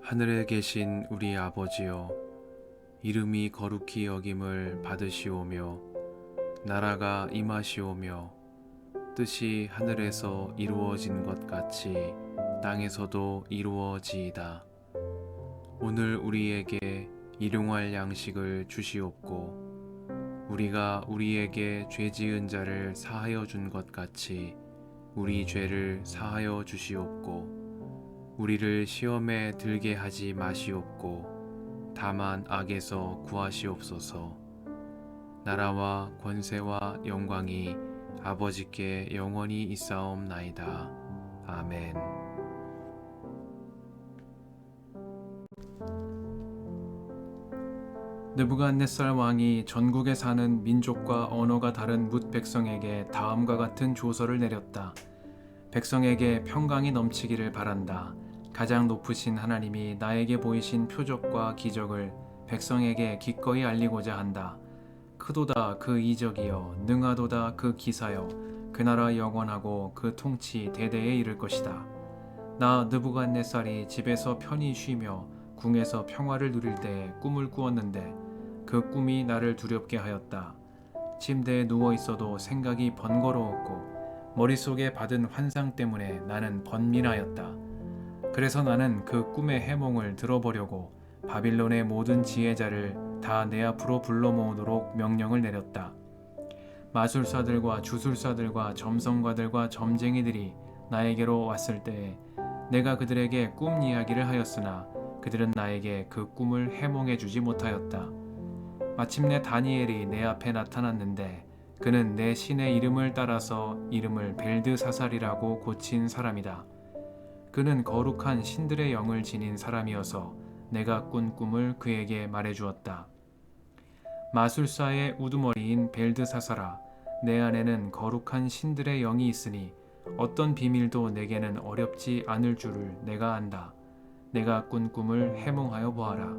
하늘에 계신 우리 아버지여, 이름이 거룩히 여김을 받으시오며 나라가 임하시오며 뜻이 하늘에서 이루어진 것 같이 땅에서도 이루어지이다. 오늘 우리에게 일용할 양식을 주시옵고 우리가 우리에게 죄 지은 자를 사하여 준 것 같이 우리 죄를 사하여 주시옵고 우리를 시험에 들게 하지 마시옵고 다만 악에서 구하시옵소서. 나라와 권세와 영광이 아버지께 영원히 있사옵나이다. 아멘. 느부갓네살 왕이 전국에 사는 민족과 언어가 다른 뭇 백성에게 다음과 같은 조서를 내렸다. 백성에게 평강이 넘치기를 바란다. 가장 높으신 하나님이 나에게 보이신 표적과 기적을 백성에게 기꺼이 알리고자 한다. 크도다 그 이적이여, 능하도다 그 기사여, 그 나라 영원하고 그 통치 대대에 이를 것이다. 나 느부갓네살이 집에서 편히 쉬며 궁에서 평화를 누릴 때에 꿈을 꾸었는데 그 꿈이 나를 두렵게 하였다. 침대에 누워 있어도 생각이 번거로웠고 머릿속에 받은 환상 때문에 나는 번민하였다. 그래서 나는 그 꿈의 해몽을 들어보려고 바빌론의 모든 지혜자를 다 내 앞으로 불러 모으도록 명령을 내렸다. 마술사들과 주술사들과 점성가들과 점쟁이들이 나에게로 왔을 때에 내가 그들에게 꿈 이야기를 하였으나 그들은 나에게 그 꿈을 해몽해 주지 못하였다. 마침내 다니엘이 내 앞에 나타났는데 그는 내 신의 이름을 따라서 이름을 벨드사살이라고 고친 사람이다. 그는 거룩한 신들의 영을 지닌 사람이어서 내가 꾼 꿈을 그에게 말해주었다. 마술사의 우두머리인 벨드사살아, 내 안에는 거룩한 신들의 영이 있으니 어떤 비밀도 내게는 어렵지 않을 줄을 내가 안다. 내가 꾼 꿈을 해몽하여 보아라.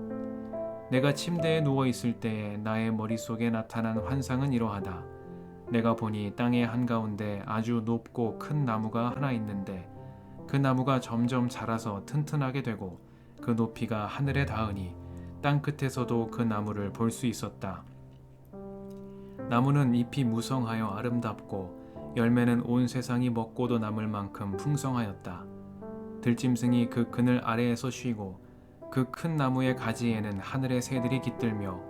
내가 침대에 누워 있을 때에 나의 머릿속에 나타난 환상은 이러하다. 내가 보니 땅의 한가운데 아주 높고 큰 나무가 하나 있는데 그 나무가 점점 자라서 튼튼하게 되고 그 높이가 하늘에 닿으니 땅 끝에서도 그 나무를 볼 수 있었다. 나무는 잎이 무성하여 아름답고 열매는 온 세상이 먹고도 남을 만큼 풍성하였다. 들짐승이 그 그늘 아래에서 쉬고 그 큰 나무의 가지에는 하늘의 새들이 깃들며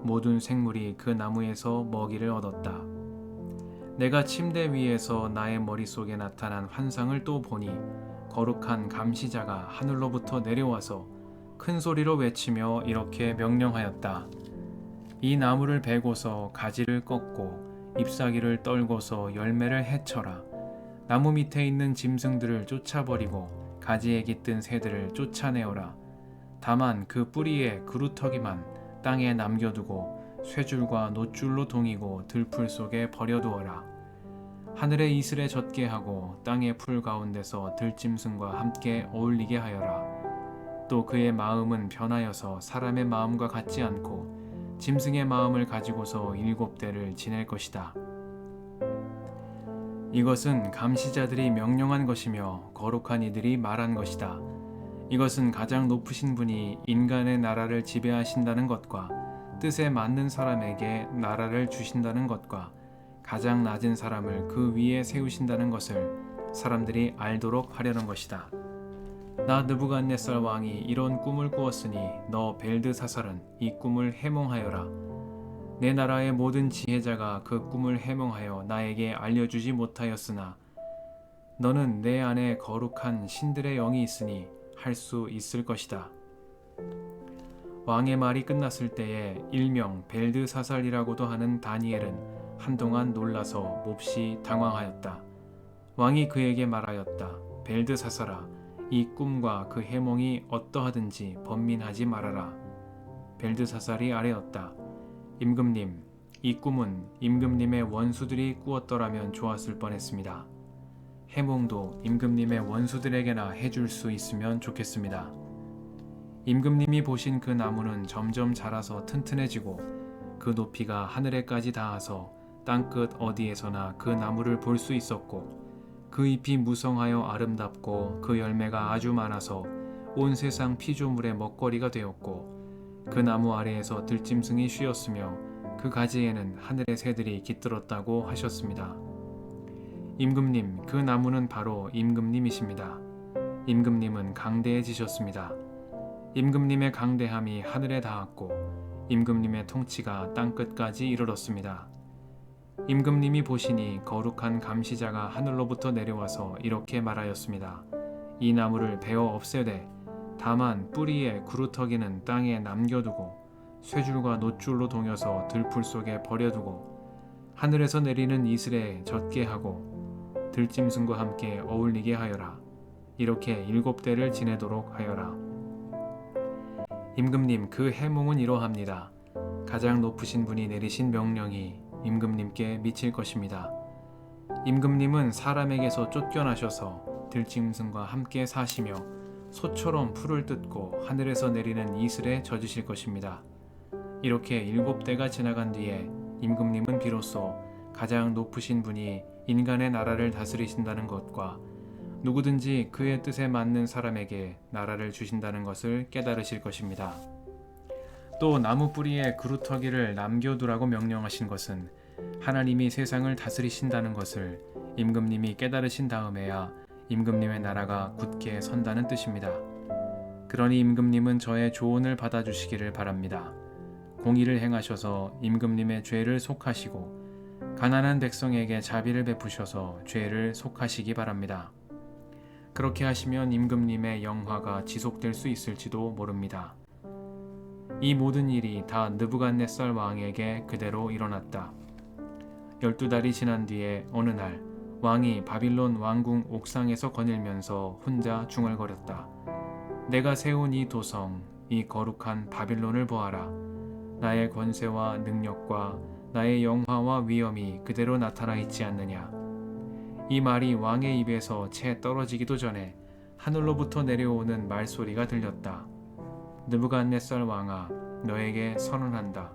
모든 생물이 그 나무에서 먹이를 얻었다. 내가 침대 위에서 나의 머릿속에 나타난 환상을 또 보니 거룩한 감시자가 하늘로부터 내려와서 큰 소리로 외치며 이렇게 명령하였다. 이 나무를 베고서 가지를 꺾고 잎사귀를 떨고서 열매를 해쳐라. 나무 밑에 있는 짐승들을 쫓아버리고 가지에 깃든 새들을 쫓아내어라. 다만 그 뿌리에 그루터기만 땅에 남겨두고 쇠줄과 놋줄로 동이고 들풀 속에 버려두어라. 하늘의 이슬에 젖게 하고 땅의 풀 가운데서 들짐승과 함께 어울리게 하여라. 또 그의 마음은 변하여서 사람의 마음과 같지 않고 짐승의 마음을 가지고서 7대를 지낼 것이다. 이것은 감시자들이 명령한 것이며 거룩한 이들이 말한 것이다. 이것은 가장 높으신 분이 인간의 나라를 지배하신다는 것과 뜻에 맞는 사람에게 나라를 주신다는 것과 가장 낮은 사람을 그 위에 세우신다는 것을 사람들이 알도록 하려는 것이다. 나 느부갓네살 왕이 이런 꿈을 꾸었으니 너 벨드사살은 이 꿈을 해몽하여라. 내 나라의 모든 지혜자가 그 꿈을 해몽하여 나에게 알려주지 못하였으나 너는 내 안에 거룩한 신들의 영이 있으니 할 수 있을 것이다. 왕의 말이 끝났을 때에 일명 벨드사살이라고도 하는 다니엘은 한동안 놀라서 몹시 당황하였다. 왕이 그에게 말하였다. 벨드사살아, 이 꿈과 그 해몽이 어떠하든지 번민하지 말아라. 벨드사살이 아뢰었다. 임금님, 이 꿈은 임금님의 원수들이 꾸었더라면 좋았을 뻔했습니다. 해몽도 임금님의 원수들에게나 해줄 수 있으면 좋겠습니다. 임금님이 보신 그 나무는 점점 자라서 튼튼해지고 그 높이가 하늘에까지 닿아서 땅끝 어디에서나 그 나무를 볼 수 있었고 그 잎이 무성하여 아름답고 그 열매가 아주 많아서 온 세상 피조물의 먹거리가 되었고 그 나무 아래에서 들짐승이 쉬었으며 그 가지에는 하늘의 새들이 깃들었다고 하셨습니다. 임금님, 그 나무는 바로 임금님이십니다. 임금님은 강대해지셨습니다. 임금님의 강대함이 하늘에 닿았고 임금님의 통치가 땅끝까지 이르렀습니다. 임금님이 보시니 거룩한 감시자가 하늘로부터 내려와서 이렇게 말하였습니다. 이 나무를 베어 없애되 다만 뿌리에 구루터기는 땅에 남겨두고 쇠줄과 놋줄로 동여서 들풀 속에 버려두고 하늘에서 내리는 이슬에 젖게 하고 들짐승과 함께 어울리게 하여라. 이렇게 7대를 지내도록 하여라. 임금님, 그 해몽은 이러합니다. 가장 높으신 분이 내리신 명령이 임금님께 미칠 것입니다. 임금님은 사람에게서 쫓겨나셔서 들짐승과 함께 사시며 소처럼 풀을 뜯고 하늘에서 내리는 이슬에 젖으실 것입니다. 이렇게 7대가 지나간 뒤에 임금님은 비로소 가장 높으신 분이 인간의 나라를 다스리신다는 것과 누구든지 그의 뜻에 맞는 사람에게 나라를 주신다는 것을 깨달으실 것입니다. 또 나무 뿌리에 그루터기를 남겨두라고 명령하신 것은 하나님이 세상을 다스리신다는 것을 임금님이 깨달으신 다음에야 임금님의 나라가 굳게 선다는 뜻입니다. 그러니 임금님은 저의 조언을 받아주시기를 바랍니다. 공의를 행하셔서 임금님의 죄를 속하시고 가난한 백성에게 자비를 베푸셔서 죄를 속하시기 바랍니다. 그렇게 하시면 임금님의 영화가 지속될 수 있을지도 모릅니다. 이 모든 일이 다 느부갓네살 왕에게 그대로 일어났다. 12달이 지난 뒤에 어느 날 왕이 바빌론 왕궁 옥상에서 거닐면서 혼자 중얼거렸다. 내가 세운 이 도성, 이 거룩한 바빌론을 보아라. 나의 권세와 능력과 나의 영화와 위엄이 그대로 나타나 있지 않느냐. 이 말이 왕의 입에서 채 떨어지기도 전에 하늘로부터 내려오는 말소리가 들렸다. 느부갓네살 왕아, 너에게 선언한다.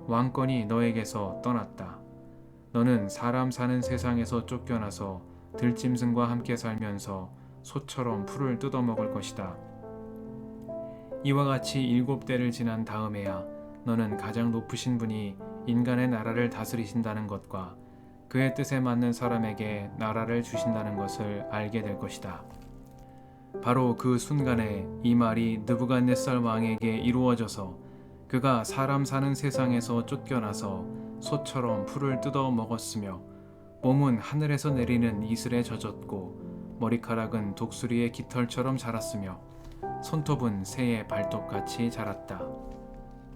왕권이 너에게서 떠났다. 너는 사람 사는 세상에서 쫓겨나서 들짐승과 함께 살면서 소처럼 풀을 뜯어먹을 것이다. 이와 같이 7대를 지난 다음에야 너는 가장 높으신 분이 인간의 나라를 다스리신다는 것과 그의 뜻에 맞는 사람에게 나라를 주신다는 것을 알게 될 것이다. 바로 그 순간에 이 말이 느부갓네살 왕에게 이루어져서 그가 사람 사는 세상에서 쫓겨나서 소처럼 풀을 뜯어 먹었으며 몸은 하늘에서 내리는 이슬에 젖었고 머리카락은 독수리의 깃털처럼 자랐으며 손톱은 새의 발톱같이 자랐다.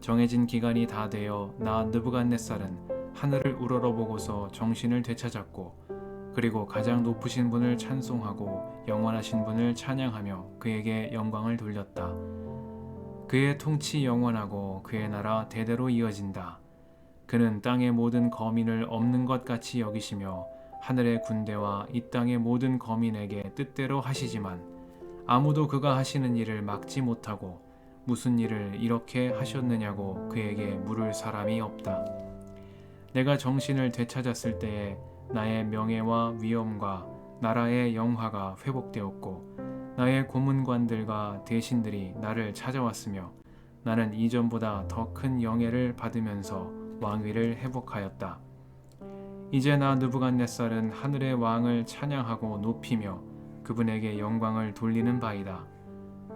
정해진 기간이 다 되어 나 느부갓네살은 하늘을 우러러보고서 정신을 되찾았고 그리고 가장 높으신 분을 찬송하고 영원하신 분을 찬양하며 그에게 영광을 돌렸다. 그의 통치 영원하고 그의 나라 대대로 이어진다. 그는 땅의 모든 거민을 없는 것 같이 여기시며 하늘의 군대와 이 땅의 모든 거민에게 뜻대로 하시지만 아무도 그가 하시는 일을 막지 못하고 무슨 일을 이렇게 하셨느냐고 그에게 물을 사람이 없다. 내가 정신을 되찾았을 때에 나의 명예와 위엄과 나라의 영화가 회복되었고 나의 고문관들과 대신들이 나를 찾아왔으며 나는 이전보다 더 큰 영예를 받으면서 왕위를 회복하였다. 이제 나 느부갓네살은 하늘의 왕을 찬양하고 높이며 그분에게 영광을 돌리는 바이다.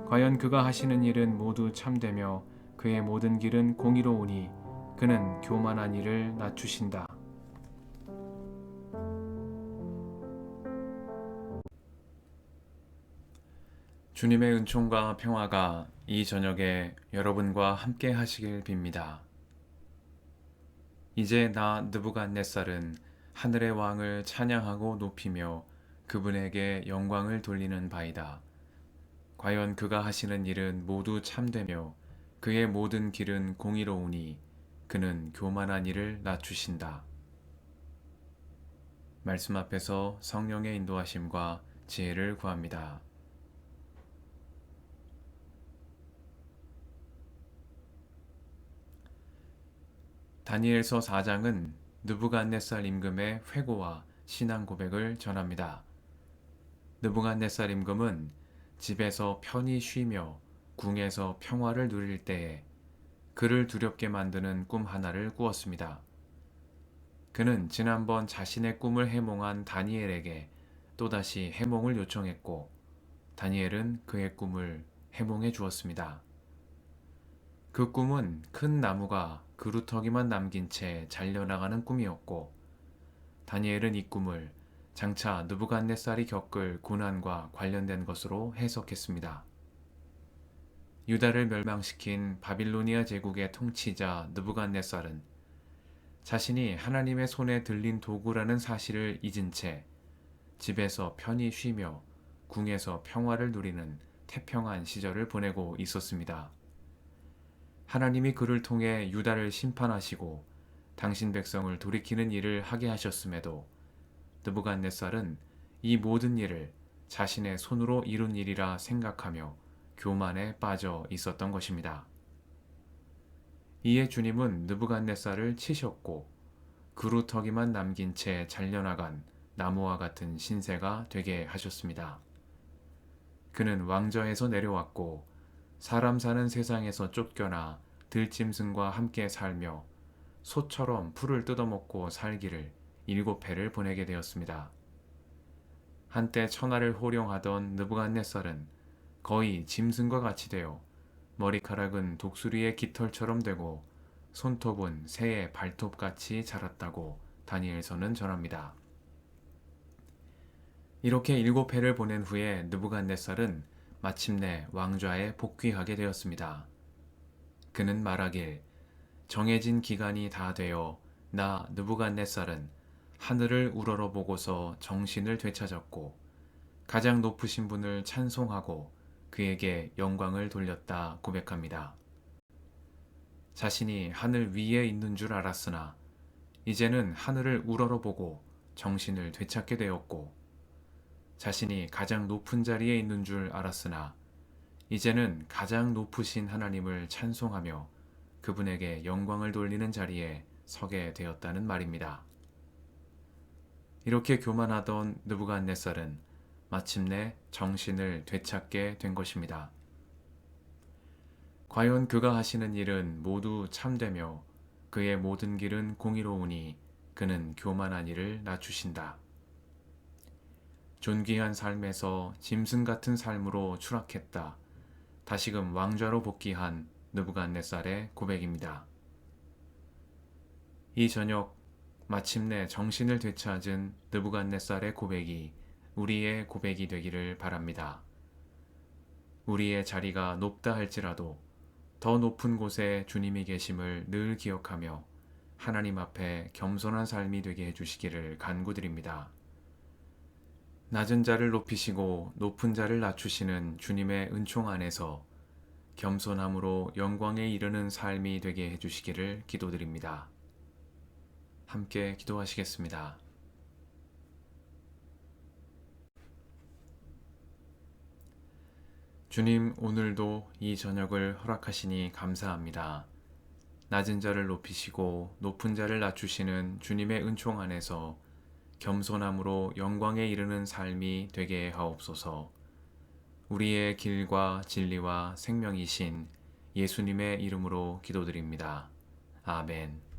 과연 그가 하시는 일은 모두 참되며 그의 모든 길은 공의로우니 그는 교만한 이를 낮추신다. 주님의 은총과 평화가 이 저녁에 여러분과 함께 하시길 빕니다. 이제 나 느부갓네살은 하늘의 왕을 찬양하고 높이며 그분에게 영광을 돌리는 바이다. 과연 그가 하시는 일은 모두 참되며 그의 모든 길은 공의로우니 그는 교만한 이를 낮추신다. 말씀 앞에서 성령의 인도하심과 지혜를 구합니다. 다니엘서 4장은 느부갓네살 임금의 회고와 신앙 고백을 전합니다. 느부갓네살 임금은 집에서 편히 쉬며 궁에서 평화를 누릴 때에 그를 두렵게 만드는 꿈 하나를 꾸었습니다. 그는 지난번 자신의 꿈을 해몽한 다니엘에게 또다시 해몽을 요청했고, 다니엘은 그의 꿈을 해몽해 주었습니다. 그 꿈은 큰 나무가 그루터기만 남긴 채 잘려나가는 꿈이었고, 다니엘은 이 꿈을 장차 느부갓네살이 겪을 고난과 관련된 것으로 해석했습니다. 유다를 멸망시킨 바빌로니아 제국의 통치자 느부갓네살은 자신이 하나님의 손에 들린 도구라는 사실을 잊은 채 집에서 편히 쉬며 궁에서 평화를 누리는 태평한 시절을 보내고 있었습니다. 하나님이 그를 통해 유다를 심판하시고 당신 백성을 돌이키는 일을 하게 하셨음에도 느부갓네살은 이 모든 일을 자신의 손으로 이룬 일이라 생각하며 교만에 빠져 있었던 것입니다. 이에 주님은 느부갓네살을 치셨고 그루터기만 남긴 채 잘려나간 나무와 같은 신세가 되게 하셨습니다. 그는 왕좌에서 내려왔고 사람 사는 세상에서 쫓겨나 들짐승과 함께 살며 소처럼 풀을 뜯어먹고 살기를 7해를 보내게 되었습니다. 한때 천하를 호령하던 느부갓네살은 거의 짐승과 같이 되어 머리카락은 독수리의 깃털처럼 되고 손톱은 새의 발톱같이 자랐다고 다니엘서는 전합니다. 이렇게 7해를 보낸 후에 느부갓네살은 마침내 왕좌에 복귀하게 되었습니다. 그는 말하길, 정해진 기간이 다 되어 나 느부갓네살은 하늘을 우러러보고서 정신을 되찾았고 가장 높으신 분을 찬송하고 그에게 영광을 돌렸다 고백합니다. 자신이 하늘 위에 있는 줄 알았으나 이제는 하늘을 우러러보고 정신을 되찾게 되었고, 자신이 가장 높은 자리에 있는 줄 알았으나 이제는 가장 높으신 하나님을 찬송하며 그분에게 영광을 돌리는 자리에 서게 되었다는 말입니다. 이렇게 교만하던 느부갓네살은 마침내 정신을 되찾게 된 것입니다. 과연 그가 하시는 일은 모두 참되며 그의 모든 길은 공의로우니 그는 교만한 이를 낮추신다. 존귀한 삶에서 짐승 같은 삶으로 추락했다. 다시금 왕좌로 복귀한 느부갓네살의 고백입니다. 이 저녁 마침내 정신을 되찾은 느부갓네살의 고백이 우리의 고백이 되기를 바랍니다. 우리의 자리가 높다 할지라도 더 높은 곳에 주님이 계심을 늘 기억하며 하나님 앞에 겸손한 삶이 되게 해주시기를 간구드립니다. 낮은 자를 높이시고 높은 자를 낮추시는 주님의 은총 안에서 겸손함으로 영광에 이르는 삶이 되게 해주시기를 기도드립니다. 함께 기도하시겠습니다. 주님, 오늘도 이 저녁을 허락하시니 감사합니다. 낮은 자를 높이시고 높은 자를 낮추시는 주님의 은총 안에서 겸손함으로 영광에 이르는 삶이 되게 하옵소서. 우리의 길과 진리와 생명이신 예수님의 이름으로 기도드립니다. 아멘.